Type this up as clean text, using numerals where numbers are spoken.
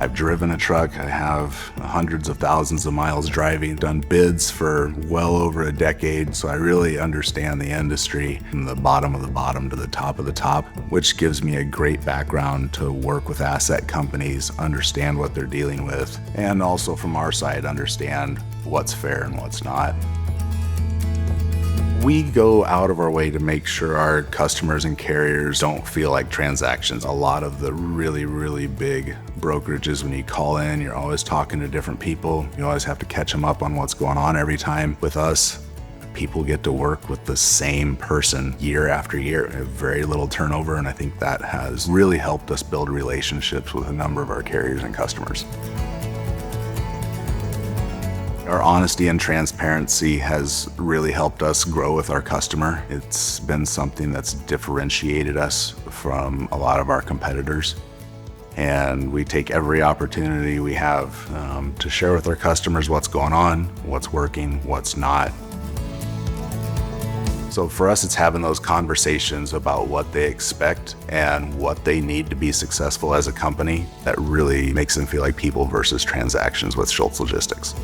I've driven a truck. I have hundreds of thousands of miles driving, done bids for well over a decade, so I really understand the industry from the bottom of the bottom to the top of the top, which gives me a great background to work with asset companies, understand what they're dealing with, and also from our side, understand what's fair and what's not. We go out of our way to make sure our customers and carriers don't feel like transactions. A lot of the really big brokerages, when you call in, you're always talking to different people. You always have to catch them up on what's going on every time. With us, people get to work with the same person year after year. We have very little turnover, and I think that has really helped us build relationships with a number of our carriers and customers. Our honesty and transparency has really helped us grow with our customer. It's been something that's differentiated us from a lot of our competitors. And we take every opportunity we have to share with our customers what's going on, what's working, what's not. So for us, it's having those conversations about what they expect and what they need to be successful as a company that really makes them feel like people versus transactions with Schulz Logistics.